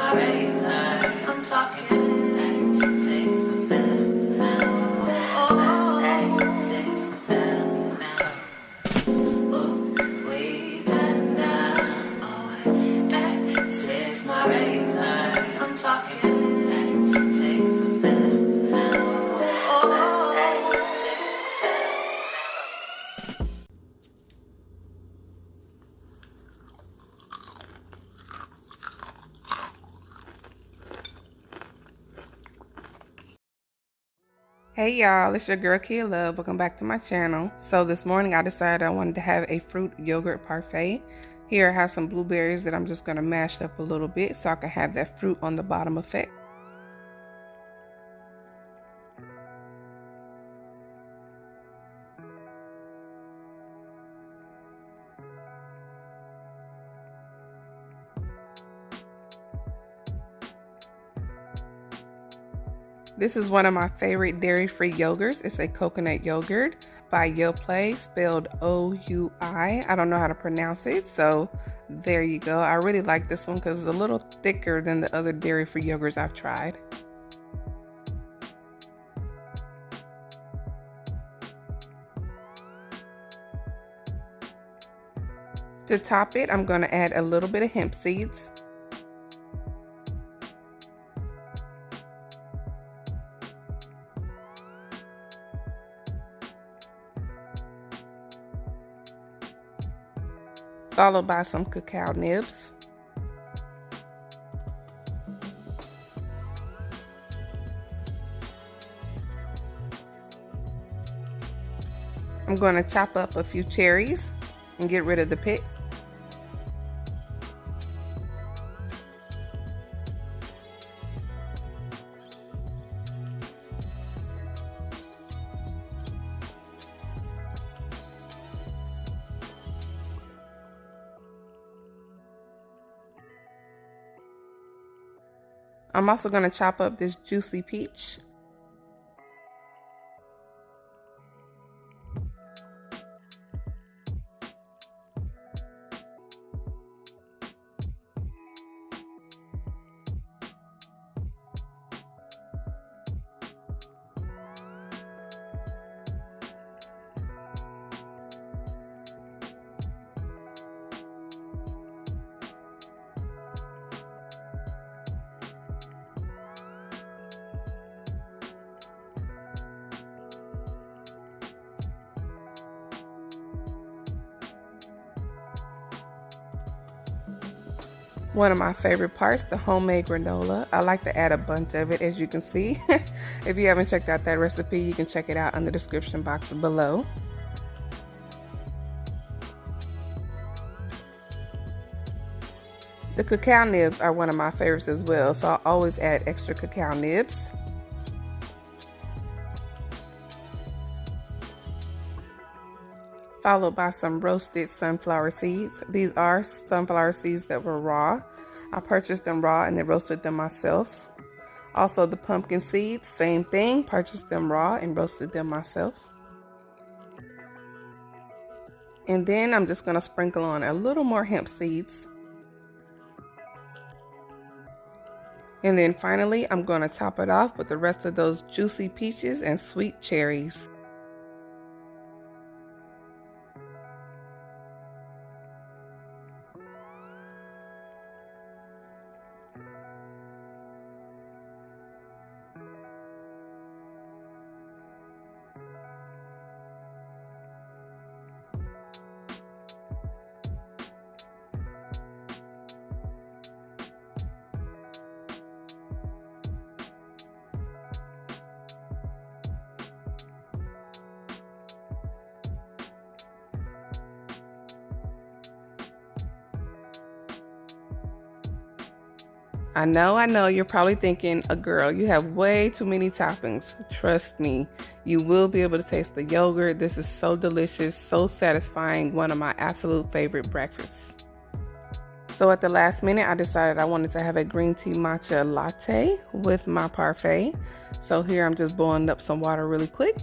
my regular. I'm talking things for better. Oh, things for better. Oh, we been down. Oh, six my regular. I'm talking things for better. Oh, things for better. Hey y'all, it's your girl Kia Love. Welcome back to my channel. So this morning I decided I wanted to have a fruit yogurt parfait. Here I have some blueberries that I'm just going to mash up a little bit so I can have that fruit on the bottom effect. This is one of my favorite dairy-free yogurts. It's a coconut yogurt by Yoplait, spelled O-U-I. I don't know how to pronounce it, so there you go. I really like this one because it's a little thicker than the other dairy-free yogurts I've tried. To top it, I'm going to add a little bit of hemp seeds. Followed by some cacao nibs. I'm going to chop up a few cherries and get rid of the pit. I'm also going to chop up this juicy peach. One of my favorite parts, the homemade granola. I like to add a bunch of it, as you can see. If you haven't checked out that recipe, you can check it out in the description box below. The cacao nibs are one of my favorites as well, so I always add extra cacao nibs. Followed by some roasted sunflower seeds. These are sunflower seeds that were raw. I purchased them raw and then roasted them myself. Also the pumpkin seeds, same thing, purchased them raw and roasted them myself. And then I'm just going to sprinkle on a little more hemp seeds. And then finally, I'm going to top it off with the rest of those juicy peaches and sweet cherries. I know, you're probably thinking, a girl, you have way too many toppings. Trust me, you will be able to taste the yogurt. This is so delicious, so satisfying, one of my absolute favorite breakfasts. So at the last minute, I decided I wanted to have a green tea matcha latte with my parfait. So here I'm just boiling up some water really quick.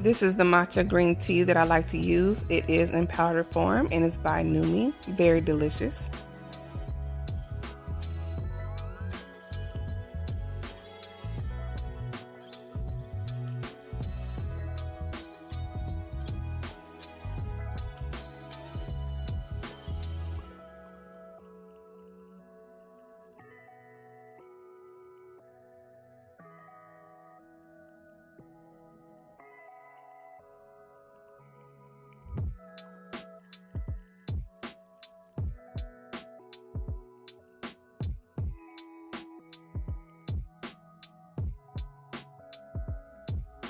This is the matcha green tea that I like to use. It is in powder form and it's by Numi. Very delicious.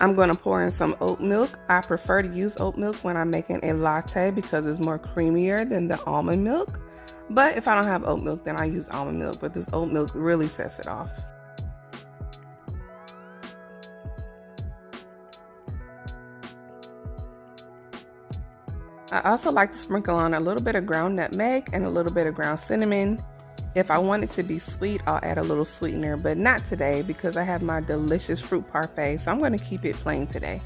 I'm going to pour in some oat milk. I prefer to use oat milk when I'm making a latte because it's more creamier than the almond milk. But if I don't have oat milk, then I use almond milk. But this oat milk really sets it off. I also like to sprinkle on a little bit of ground nutmeg and a little bit of ground cinnamon. If I want it to be sweet, I'll add a little sweetener, but not today because I have my delicious fruit parfait, so I'm going to keep it plain today.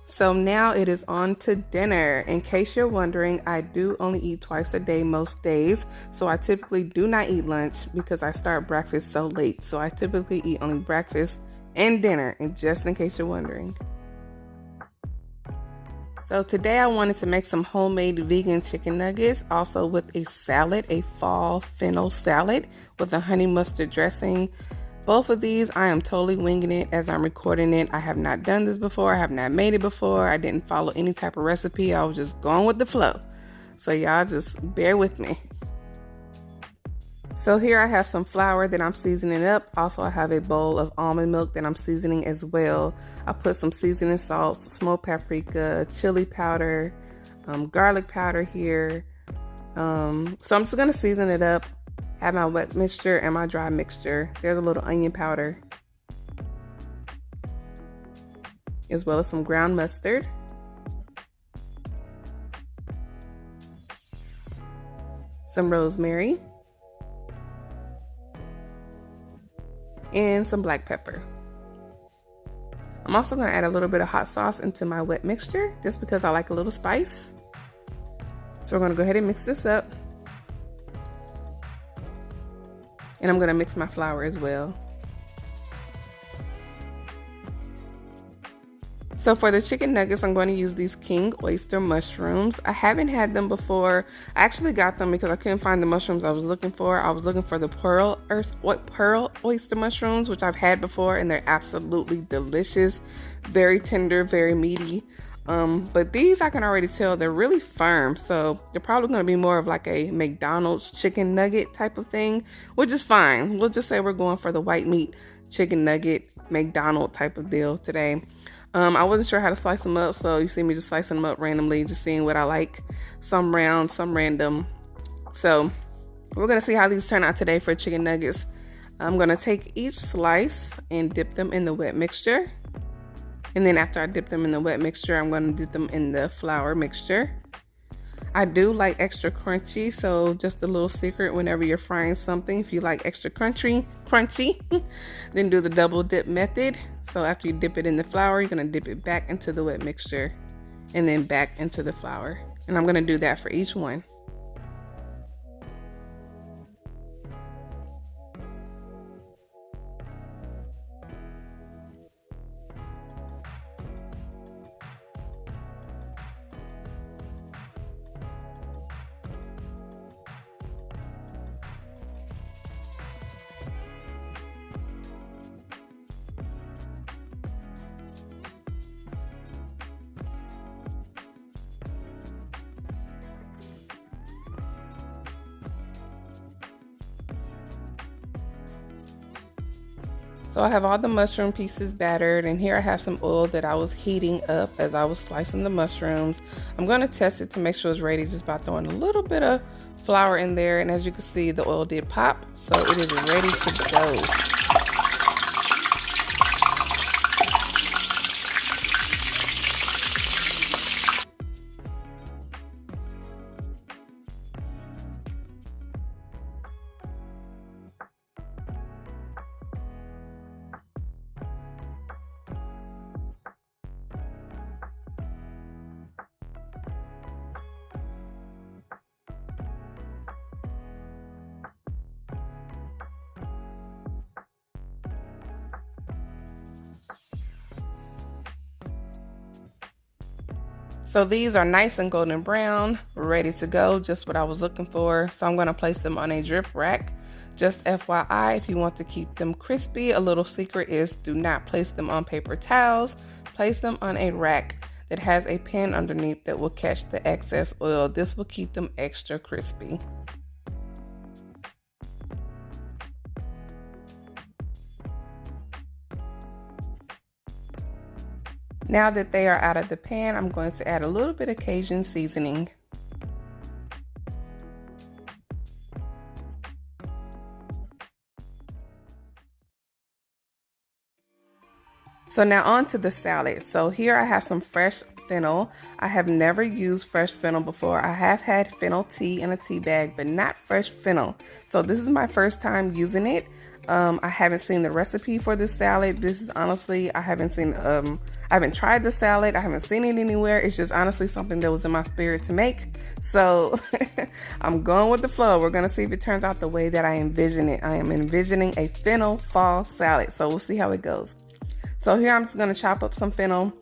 So now it is on to dinner. In case you're wondering, I do only eat twice a day most days. So I typically do not eat lunch because I start breakfast so late. So I typically eat only breakfast and dinner, and just in case you're wondering. So today I wanted to make some homemade vegan chicken nuggets, also with a salad, a fall fennel salad with a honey mustard dressing. Both of these, I am totally winging it as I'm recording it. I have not done this before. I have not made it before. I didn't follow any type of recipe. I was just going with the flow. So y'all just bear with me. So here I have some flour that I'm seasoning up. Also, I have a bowl of almond milk that I'm seasoning as well. I put some seasoning salts, smoked paprika, chili powder, garlic powder here. So I'm just going to season it up. Have my wet mixture and my dry mixture. There's a little onion powder, as well as some ground mustard, some rosemary, and some black pepper. I'm also going to add a little bit of hot sauce into my wet mixture just because I like a little spice. So we're going to go ahead and mix this up. And I'm going to mix my flour as well. So for the chicken nuggets, I'm going to use these king oyster mushrooms. I haven't had them before. I actually got them because I couldn't find the mushrooms I was looking for. I was looking for the pearl oyster mushrooms, which I've had before, and they're absolutely delicious. Very tender, very meaty. But these I can already tell they're really firm, so they're probably going to be more of like a McDonald's chicken nugget type of thing, which is fine. We'll just say we're going for the white meat chicken nugget McDonald's type of deal today. I wasn't sure how to slice them up, so you see me just slicing them up randomly, just seeing what I like. Some round, some random. So we're going to see how these turn out today for chicken nuggets. I'm going to take each slice and dip them in the wet mixture. And then after I dip them in the wet mixture, I'm going to dip them in the flour mixture. I do like extra crunchy, so just a little secret whenever you're frying something, if you like extra crunchy, then do the double dip method. So after you dip it in the flour, you're going to dip it back into the wet mixture and then back into the flour. And I'm going to do that for each one. So I have all the mushroom pieces battered, and here I have some oil that I was heating up as I was slicing the mushrooms. I'm going to test it to make sure it's ready just by throwing a little bit of flour in there, and as you can see, the oil did pop, so it is ready to go. So these are nice and golden brown, ready to go, just what I was looking for. So I'm gonna place them on a drip rack. Just FYI, if you want to keep them crispy, a little secret is do not place them on paper towels. Place them on a rack that has a pin underneath that will catch the excess oil. This will keep them extra crispy. Now that they are out of the pan, I'm going to add a little bit of Cajun seasoning. So now on to the salad. So here I have some fresh fennel. I have never used fresh fennel before. I have had fennel tea in a tea bag, but not fresh fennel. So this is my first time using it. I haven't seen the recipe for this salad. This is honestly, I haven't tried the salad. I haven't seen it anywhere. It's just honestly something that was in my spirit to make. So I'm going with the flow. We're gonna see if it turns out the way that I envision it. I am envisioning a fennel fall salad. So we'll see how it goes. So here I'm just gonna chop up some fennel.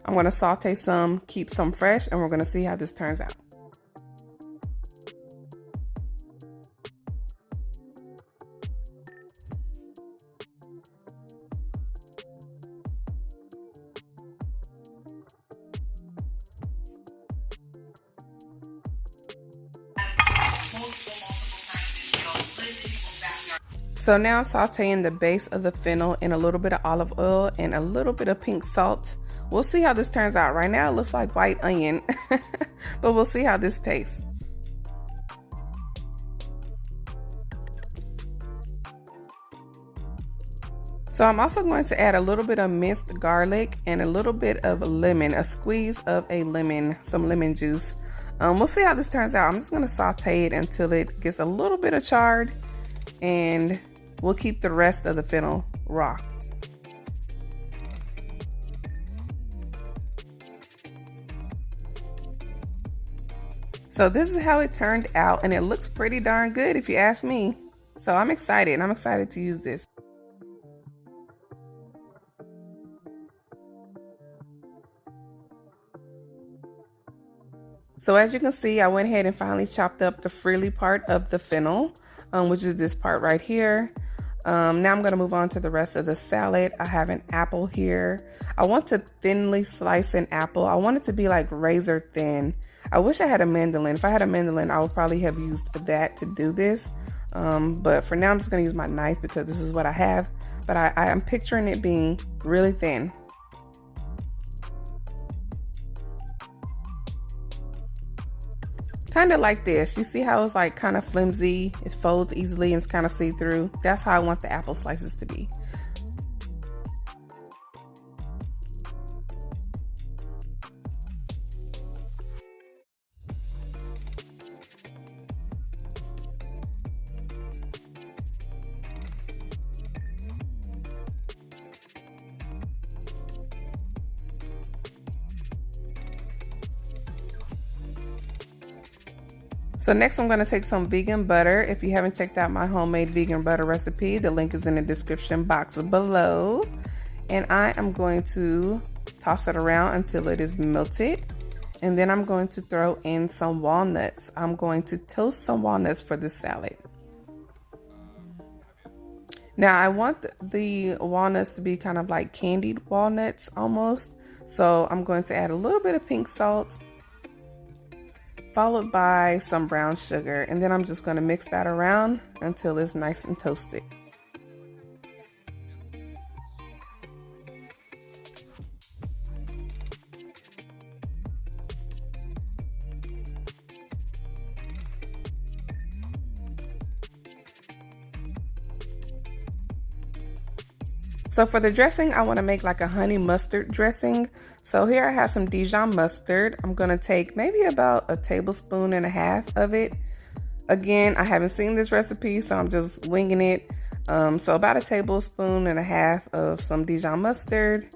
I'm gonna saute some, keep some fresh, and we're gonna see how this turns out. So now I'm sauteing the base of the fennel in a little bit of olive oil and a little bit of pink salt. We'll see how this turns out. Right now it looks like white onion, but we'll see how this tastes. So I'm also going to add a little bit of minced garlic and a little bit of lemon, a squeeze of a lemon, some lemon juice. We'll see how this turns out. I'm just going to saute it until it gets a little bit of charred, and we'll keep the rest of the fennel raw. So this is how it turned out, and it looks pretty darn good if you ask me. So I'm excited. I'm excited to use this. So as you can see, I went ahead and finally chopped up the frilly part of the fennel, which is this part right here. Now I'm going to move on to the rest of the salad. I have an apple here. I want to thinly slice an apple. I want it to be like razor thin. I wish I had a mandolin. If I had a mandolin, I would probably have used that to do this. But for now, I'm just going to use my knife because this is what I have. But I am picturing it being really thin. Kind of like this. You see how it's like kind of flimsy, it folds easily and it's kind of see-through. That's how I want the apple slices to be. So next I'm going to take some vegan butter. If you haven't checked out my homemade vegan butter recipe, the link is in the description box below. And I am going to toss it around until it is melted. And then I'm going to throw in some walnuts. I'm going to toast some walnuts for this salad. Now I want the walnuts to be kind of like candied walnuts almost. So I'm going to add a little bit of pink salt, followed by some brown sugar, and then I'm just going to mix that around until it's nice and toasted. So for the dressing, I want to make like a honey mustard dressing. So here I have some Dijon mustard. I'm going to take maybe about 1.5 tablespoons of it. Again, I haven't seen this recipe, so I'm just winging it. So about 1.5 tablespoons of some Dijon mustard.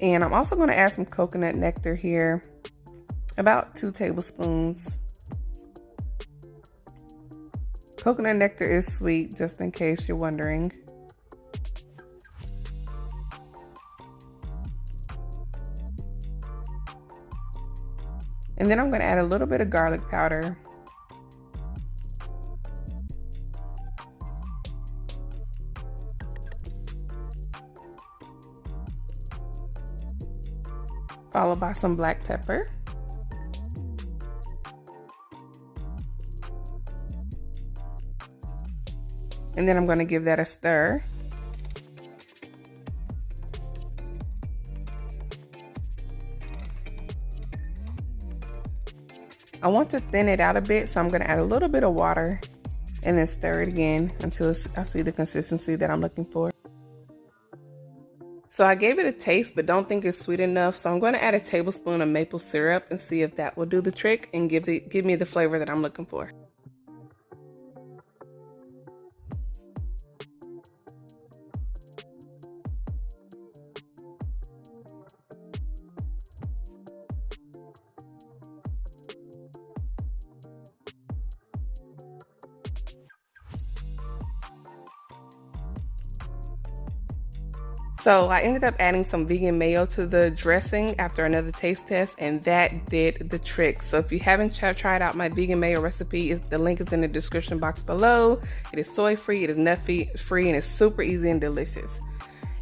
And I'm also going to add some coconut nectar here, about 2 tablespoons. Coconut nectar is sweet, just in case you're wondering. And then I'm going to add a little bit of garlic powder. Followed by some black pepper. And then I'm going to give that a stir. I want to thin it out a bit, so I'm going to add a little bit of water and then stir it again until I see the consistency that I'm looking for. So I gave it a taste, but don't think it's sweet enough. So I'm going to add a tablespoon of maple syrup and see if that will do the trick and give me the flavor that I'm looking for. So I ended up adding some vegan mayo to the dressing after another taste test, and that did the trick. So if you haven't tried out my vegan mayo recipe, the link is in the description box below. It is soy free, it is nut free, and it's super easy and delicious.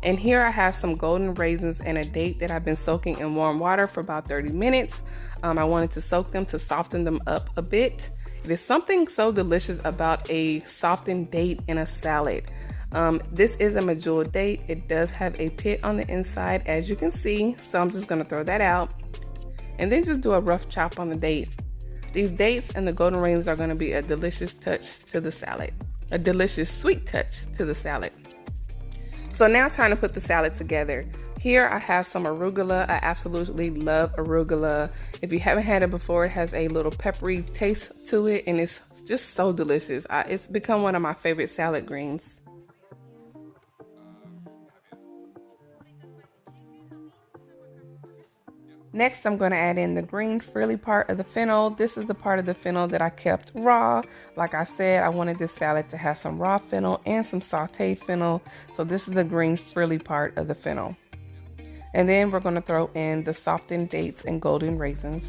And here I have some golden raisins and a date that I've been soaking in warm water for about 30 minutes. I wanted to soak them to soften them up a bit. It is something so delicious about a softened date in a salad. This is a medjool date. It does have a pit on the inside, as you can see, so I'm just going to throw that out and then just do a rough chop on the date. These dates and the golden raisins are going to be a delicious touch to the salad, a delicious sweet touch to the salad. So now time to put the salad together. Here I have some arugula. I absolutely love arugula. If you haven't had it before, it has a little peppery taste to it, and it's just so delicious. It's become one of my favorite salad greens. Next, I'm going to add in the green frilly part of the fennel. This is the part of the fennel that I kept raw. Like I said, I wanted this salad to have some raw fennel and some sauteed fennel. So this is the green frilly part of the fennel. And then we're going to throw in the softened dates and golden raisins.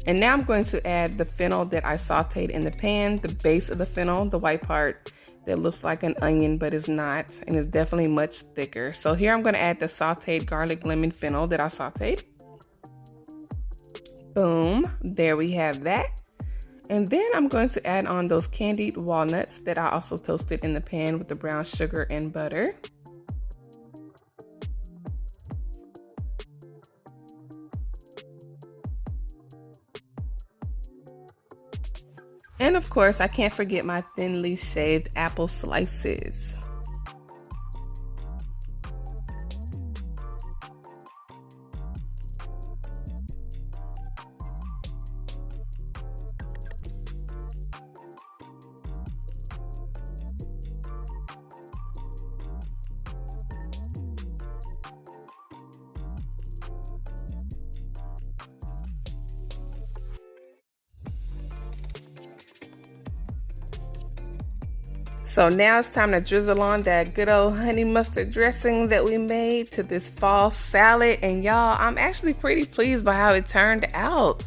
And now I'm going to add the fennel that I sauteed in the pan, the base of the fennel, the white part that looks like an onion but is not, and is definitely much thicker. So here I'm going to add the sauteed garlic lemon fennel that I sauteed. Boom, there we have that. And then I'm going to add on those candied walnuts that I also toasted in the pan with the brown sugar and butter. And of course, I can't forget my thinly shaved apple slices. So now it's time to drizzle on that good old honey mustard dressing that we made to this fall salad. And y'all, I'm actually pretty pleased by how it turned out.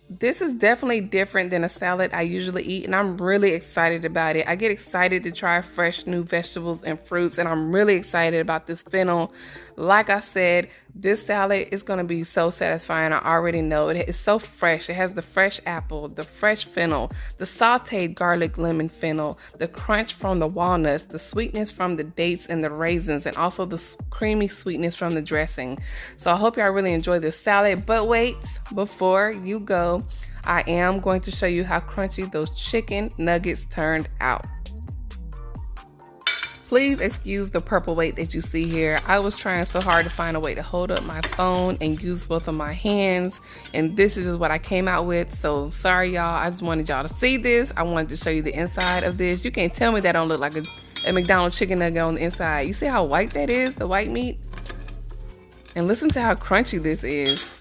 This is definitely different than a salad I usually eat, and I'm really excited about it. I get excited to try fresh new vegetables and fruits, and I'm really excited about this fennel. Like I said, this salad is going to be so satisfying. I already know it. It's so fresh. It has the fresh apple, the fresh fennel, the sauteed garlic lemon fennel, the crunch from the walnuts, the sweetness from the dates and the raisins, and also the creamy sweetness from the dressing. So I hope y'all really enjoy this salad. But wait, before you go, I am going to show you how crunchy those chicken nuggets turned out. Please excuse the purple weight that you see here. I was trying so hard to find a way to hold up my phone and use both of my hands, and this is just what I came out with. So sorry y'all, I just wanted y'all to see this. I wanted to show you the inside of this. You can't tell me that don't look like a McDonald's chicken nugget on the inside. You see how white that is, the white meat? And listen to how crunchy this is.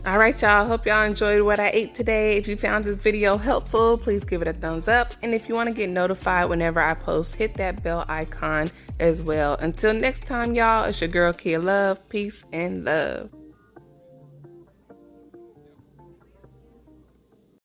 All right, y'all. Hope y'all enjoyed what I ate today. If you found this video helpful, please give it a thumbs up. And if you want to get notified whenever I post, hit that bell icon as well. Until next time, y'all, it's your girl Kia Love. Peace and love.